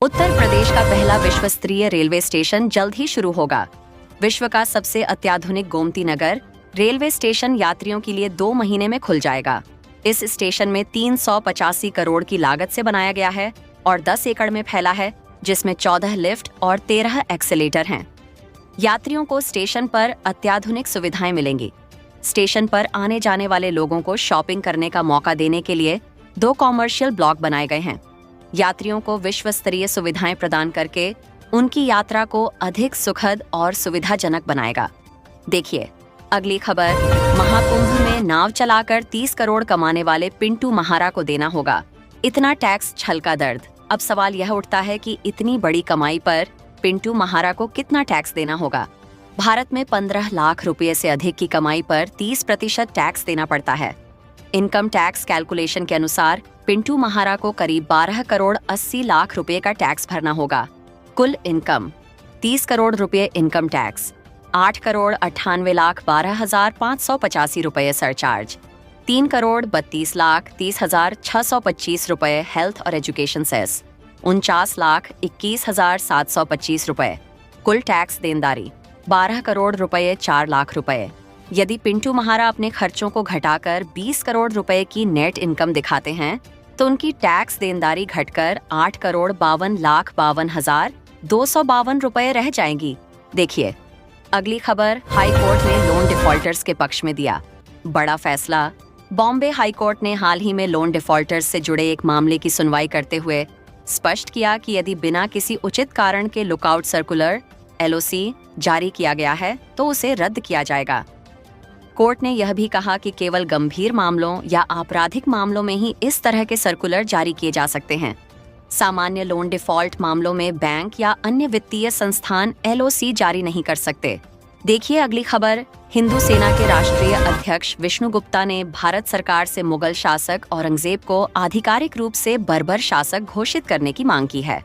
उत्तर प्रदेश का पहला विश्व स्तरीय रेलवे स्टेशन जल्द ही शुरू होगा। विश्व का सबसे अत्याधुनिक गोमती नगर रेलवे स्टेशन यात्रियों के लिए 2 महीने में खुल जाएगा। इस स्टेशन में 385 करोड़ की लागत से बनाया गया है और 10 एकड़ में फैला है, जिसमें 14 लिफ्ट और 13 एक्सेलेटर हैं। यात्रियों को स्टेशन पर अत्याधुनिक सुविधाएं मिलेंगी। स्टेशन पर आने जाने वाले लोगों को शॉपिंग करने का मौका देने के लिए 2 कॉमर्शियल ब्लॉक बनाए गए हैं। यात्रियों को विश्व स्तरीय सुविधाएं प्रदान करके उनकी यात्रा को अधिक सुखद और सुविधाजनक बनाएगा। देखिए अगली खबर। महाकुंभ में नाव चलाकर 30 करोड़ कमाने वाले पिंटू महारा को देना होगा इतना टैक्स, छल का दर्द। अब सवाल यह उठता है कि इतनी बड़ी कमाई पर पिंटू महारा को कितना टैक्स देना होगा। भारत में 15 लाख रुपए से अधिक की कमाई पर 30% टैक्स देना पड़ता है। इनकम टैक्स कैलकुलेशन के अनुसार पिंटू महारा को करीब 12 करोड़ 80 लाख रुपए का टैक्स भरना होगा। कुल इनकम 30 करोड़ रुपए इनकम टैक्स, 8 करोड़ 98 लाख 12,585 रुपए सरचार्ज, 3 करोड़ 32 लाख 30,625 रुपए हेल्थ और एजुकेशन सेस, 49 लाख 21,725 रुपए। कुल टैक्स देनदारी 12 करोड़ रुपए 4 लाख रुपए। यदि पिंटू महारा अपने खर्चों को घटाकर 20 करोड़ रुपए की नेट इनकम दिखाते हैं तो उनकी टैक्स देनदारी घटकर 8 करोड़ 52 लाख 52,252 रुपए रह जाएंगी। देखिए अगली खबर। हाई कोर्ट ने लोन डिफॉल्टर्स के पक्ष में दिया बड़ा फैसला। बॉम्बे हाई कोर्ट ने हाल ही में लोन डिफॉल्टर्स से जुड़े एक मामले की सुनवाई करते हुए स्पष्ट किया कि यदि बिना किसी उचित कारण के लुकआउट सर्कुलर LOC जारी किया गया है तो उसे रद्द किया जाएगा। कोर्ट ने यह भी कहा कि केवल गंभीर मामलों या आपराधिक मामलों में ही इस तरह के सर्कुलर जारी किए जा सकते हैं। सामान्य लोन डिफॉल्ट मामलों में बैंक या अन्य वित्तीय संस्थान LOC जारी नहीं कर सकते। देखिए अगली खबर। हिंदू सेना के राष्ट्रीय अध्यक्ष विष्णु गुप्ता ने भारत सरकार से मुगल शासक औरंगजेब को आधिकारिक रूप से बर्बर शासक घोषित करने की मांग की है।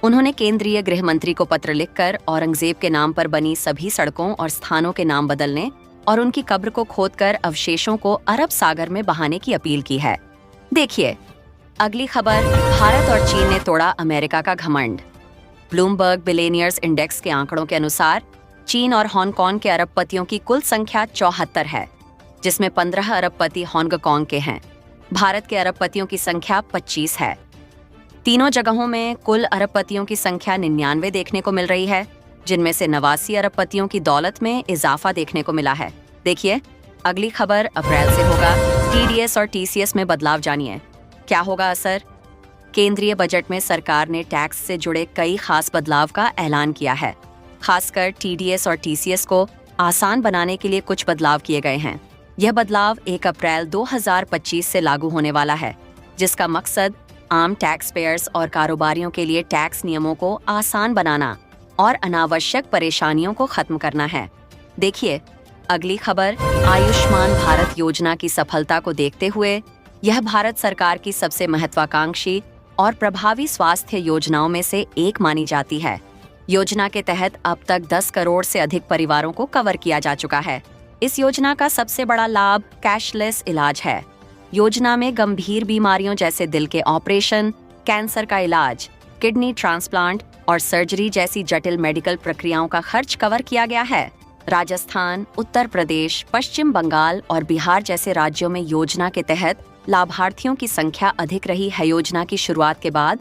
उन्होंने केंद्रीय गृह मंत्री को पत्र लिखकर औरंगजेब के नाम पर बनी सभी सड़कों और स्थानों के नाम बदलने और उनकी कब्र को खोदकर अवशेषों को अरब सागर में बहाने की अपील की है। देखिए अगली खबर। भारत और चीन ने तोड़ा अमेरिका का घमंड। ब्लूमबर्ग बिलियनियर्स इंडेक्स के आंकड़ों के अनुसार चीन और हांगकांग के अरबपतियों की कुल संख्या 74 है, जिसमें 15 अरबपति हांगकांग के हैं। भारत के अरबपतियों की संख्या 25 है। तीनों जगहों में कुल अरबपतियों की संख्या 99 देखने को मिल रही है, जिनमें से 89 अरबपतियों की दौलत में इजाफा देखने को मिला है। देखिए अगली खबर। अप्रैल से होगा TDS और TCS में बदलाव, जानिए क्या होगा असर। केंद्रीय बजट में सरकार ने टैक्स से जुड़े कई खास बदलाव का ऐलान किया है। खासकर TDS और TCS को आसान बनाने के लिए कुछ बदलाव किए गए हैं। यह बदलाव 1 अप्रैल 2025 से लागू होने वाला है, जिसका मकसद आम टैक्स पेयर्स और कारोबारियों के लिए टैक्स नियमों को आसान बनाना और अनावश्यक परेशानियों को खत्म करना है। देखिए अगली खबर। आयुष्मान भारत योजना की सफलता को देखते हुए यह भारत सरकार की सबसे महत्वाकांक्षी और प्रभावी स्वास्थ्य योजनाओं में से एक मानी जाती है। योजना के तहत अब तक 10 करोड़ से अधिक परिवारों को कवर किया जा चुका है। इस योजना का सबसे बड़ा लाभ कैशलेस इलाज है। योजना में गंभीर बीमारियों जैसे दिल के ऑपरेशन, कैंसर का इलाज, किडनी ट्रांसप्लांट और सर्जरी जैसी जटिल मेडिकल प्रक्रियाओं का खर्च कवर किया गया है। राजस्थान, उत्तर प्रदेश, पश्चिम बंगाल और बिहार जैसे राज्यों में योजना के तहत लाभार्थियों की संख्या अधिक रही है। योजना की शुरुआत के बाद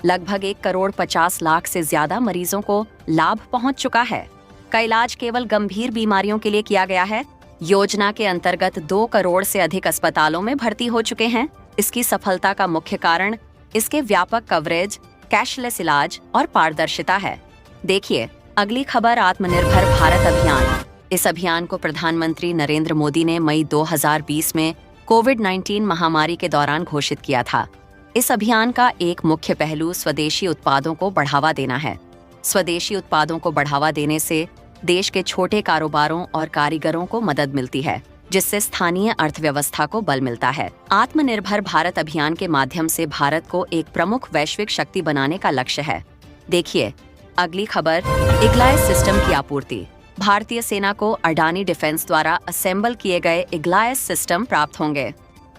लगभग 1 करोड़ 50 लाख से ज्यादा मरीजों को लाभ पहुंच चुका है। का इलाज केवल गंभीर बीमारियों के लिए किया गया है। योजना के अंतर्गत 2 करोड़ से अधिक अस्पतालों में भर्ती हो चुके हैं। इसकी सफलता का मुख्य कारण इसके व्यापक कवरेज, कैशलेस इलाज और पारदर्शिता है। देखिए अगली खबर। आत्मनिर्भर भारत अभियान। इस अभियान को प्रधानमंत्री नरेंद्र मोदी ने मई 2020 में कोविड-19 महामारी के दौरान घोषित किया था। इस अभियान का एक मुख्य पहलू स्वदेशी उत्पादों को बढ़ावा देना है। स्वदेशी उत्पादों को बढ़ावा देने से देश के छोटे कारोबारों और कारीगरों को मदद मिलती है, जिससे स्थानीय अर्थव्यवस्था को बल मिलता है। आत्मनिर्भर भारत अभियान के माध्यम से भारत को एक प्रमुख वैश्विक शक्ति बनाने का लक्ष्य है। देखिए अगली खबर। इग्लायस सिस्टम की आपूर्ति। भारतीय सेना को अडानी डिफेंस द्वारा असेंबल किए गए इग्लायस सिस्टम प्राप्त होंगे।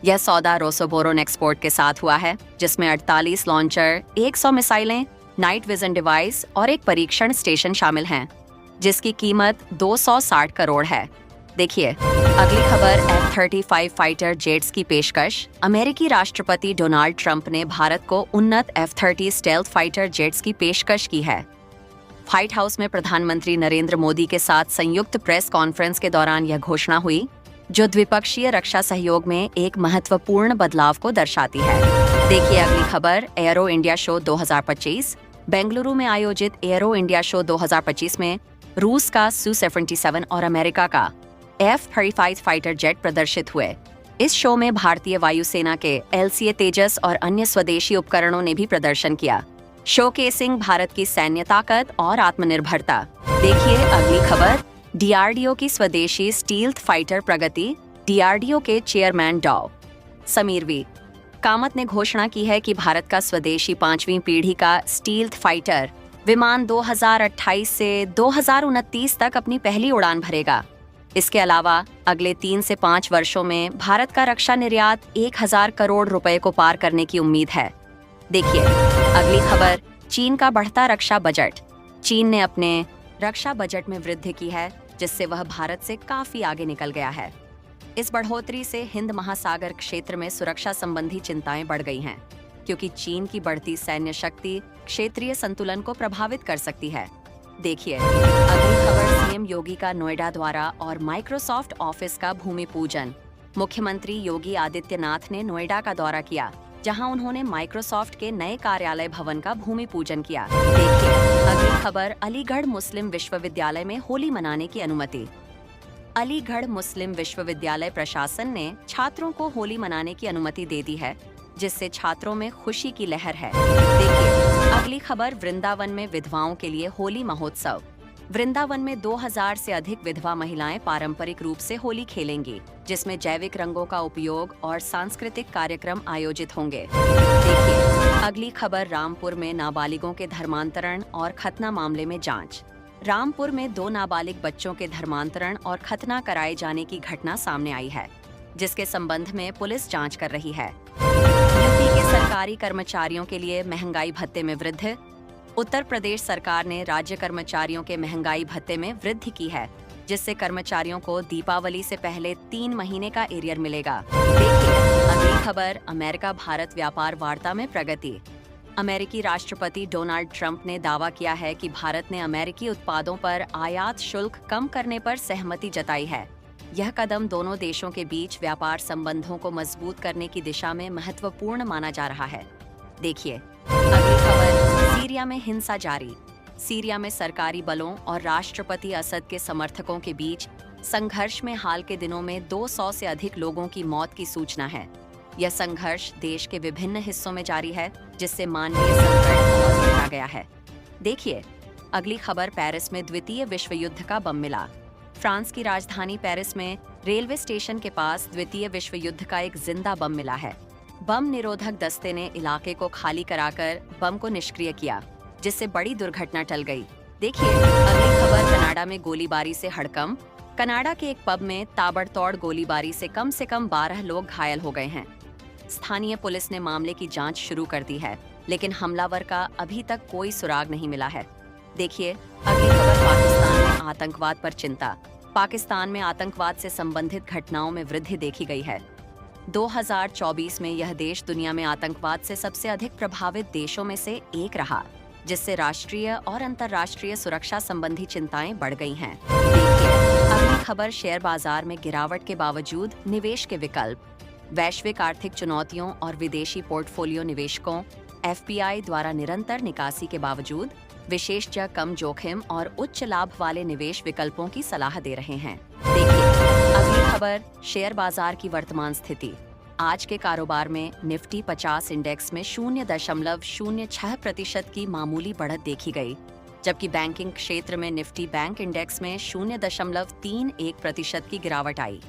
यह सौदा रोसोबोरोन एक्सपोर्ट के साथ हुआ है, जिसमें 48 लॉन्चर, 100 मिसाइलें नाइट विजन डिवाइस और एक परीक्षण स्टेशन शामिल हैं, जिसकी कीमत 260 करोड़ है। देखिए, अगली खबर F-35 फाइटर जेट्स की पेशकश। अमेरिकी राष्ट्रपति डोनाल्ड ट्रंप ने भारत को उन्नत F-30 स्टेल्थ फाइटर जेट्स की पेशकश की है। व्हाइट हाउस में प्रधानमंत्री नरेंद्र मोदी के साथ संयुक्त प्रेस कॉन्फ्रेंस के दौरान यह घोषणा हुई, जो द्विपक्षीय रक्षा सहयोग में एक महत्वपूर्ण बदलाव को दर्शाती है। देखिए अगली खबर, एयरो इंडिया शो 2025। बेंगलुरु में आयोजित एयरो इंडिया शो 2025 में रूस का Su-77 और अमेरिका का F-35 फाइटर जेट प्रदर्शित हुए। इस शो में भारतीय वायुसेना के LCA तेजस और अन्य स्वदेशी उपकरणों ने भी प्रदर्शन किया, शोकेसिंग भारत की सैन्य ताकत और आत्मनिर्भरता। देखिए अगली खबर, DRDO की स्वदेशी स्टील्थ फाइटर प्रगति। DRDO के चेयरमैन डॉ. समीर वी. कामत ने घोषणा की है कि भारत का स्वदेशी 5वीं पीढ़ी का स्टील्थ फाइटर विमान 2028 से 2029 तक अपनी पहली उड़ान भरेगा। इसके अलावा अगले 3 से 5 वर्षों में भारत का रक्षा निर्यात 1000 करोड़ रुपए को पार करने की उम्मीद है। देखिए अगली खबर, चीन का बढ़ता रक्षा बजट। चीन ने अपने रक्षा बजट में वृद्धि की है, जिससे वह भारत से काफी आगे निकल गया है। इस बढ़ोतरी से हिंद महासागर क्षेत्र में सुरक्षा संबंधी चिंताएं बढ़ गई हैं, क्योंकि चीन की बढ़ती सैन्य शक्ति क्षेत्रीय संतुलन को प्रभावित कर सकती है। देखिए अगली खबर, सीएम योगी का नोएडा द्वारा और माइक्रोसॉफ्ट ऑफिस का भूमि पूजन। मुख्यमंत्री योगी आदित्यनाथ ने नोएडा का दौरा किया, जहां उन्होंने माइक्रोसॉफ्ट के नए कार्यालय भवन का भूमि पूजन किया। देखिए अगली खबर, अलीगढ़ मुस्लिम विश्वविद्यालय में होली मनाने की अनुमति। अलीगढ़ मुस्लिम विश्वविद्यालय प्रशासन ने छात्रों को होली मनाने की अनुमति दे दी है, जिससे छात्रों में खुशी की लहर है। देखिए अगली खबर, वृंदावन में विधवाओं के लिए होली महोत्सव। वृंदावन में 2000 से अधिक विधवा महिलाएं पारंपरिक रूप से होली खेलेंगी, जिसमें जैविक रंगों का उपयोग और सांस्कृतिक कार्यक्रम आयोजित होंगे। देखिए अगली खबर, रामपुर में नाबालिगों के धर्मांतरण और खतना मामले में जांच। रामपुर में 2 नाबालिग बच्चों के धर्मांतरण और खतना कराए जाने की घटना सामने आई है, जिसके संबंध में पुलिस जांच कर रही है। यूपी के सरकारी कर्मचारियों के लिए महंगाई भत्ते में वृद्धि। उत्तर प्रदेश सरकार ने राज्य कर्मचारियों के महंगाई भत्ते में वृद्धि की है, जिससे कर्मचारियों को दीपावली से पहले 3 महीने का एरियर मिलेगा। देखिए अगली खबर, अमेरिका भारत व्यापार वार्ता में प्रगति। अमेरिकी राष्ट्रपति डोनाल्ड ट्रंप ने दावा किया है कि भारत ने अमेरिकी उत्पादों पर आयात शुल्क कम करने पर सहमति जताई है। यह कदम दोनों देशों के बीच व्यापार संबंधों को मजबूत करने की दिशा में महत्वपूर्ण माना जा रहा है। देखिए अगली खबर, सीरिया में हिंसा जारी। सीरिया में सरकारी बलों और राष्ट्रपति असद के समर्थकों के बीच संघर्ष में हाल के दिनों में 200 से अधिक लोगों की मौत की सूचना है। यह संघर्ष देश के विभिन्न हिस्सों में जारी है, जिससे मानवीय संकट और गहरा गया है। देखिए अगली खबर, पेरिस में द्वितीय विश्व युद्ध का बम मिला। फ्रांस की राजधानी पेरिस में रेलवे स्टेशन के पास द्वितीय विश्व युद्ध का एक जिंदा बम मिला है। बम निरोधक दस्ते ने इलाके को खाली कराकर बम को निष्क्रिय किया, जिससे बड़ी दुर्घटना टल गई। देखिए अगली खबर, कनाडा में गोलीबारी से हड़कंप। कनाडा के एक पब में ताबड़तोड़ गोलीबारी से कम 12 लोग घायल हो गए हैं। स्थानीय पुलिस ने मामले की जांच शुरू कर दी है, लेकिन हमलावर का अभी तक कोई सुराग नहीं मिला है। देखिए अगली खबर, पाकिस्तान में आतंकवाद पर चिंता। पाकिस्तान में आतंकवाद से संबंधित घटनाओं में वृद्धि देखी गई है। 2024 में यह देश दुनिया में आतंकवाद से सबसे अधिक प्रभावित देशों में से एक रहा, जिससे राष्ट्रीय और अंतर्राष्ट्रीय सुरक्षा संबंधी चिंताएं बढ़ गई हैं। देखिए अगली खबर, शेयर बाजार में गिरावट के बावजूद निवेश के विकल्प। वैश्विक आर्थिक चुनौतियों और विदेशी पोर्टफोलियो निवेशकों FPI द्वारा निरंतर निकासी के बावजूद विशेषज्ञ कम जोखिम और उच्च लाभ वाले निवेश विकल्पों की सलाह दे रहे हैं। देखिए अगली खबर, शेयर बाजार की वर्तमान स्थिति। आज के कारोबार में निफ्टी 50 इंडेक्स में 0.06% की मामूली बढ़त देखी गई, जबकि बैंकिंग क्षेत्र में निफ्टी बैंक इंडेक्स में 0.31% की गिरावट आई।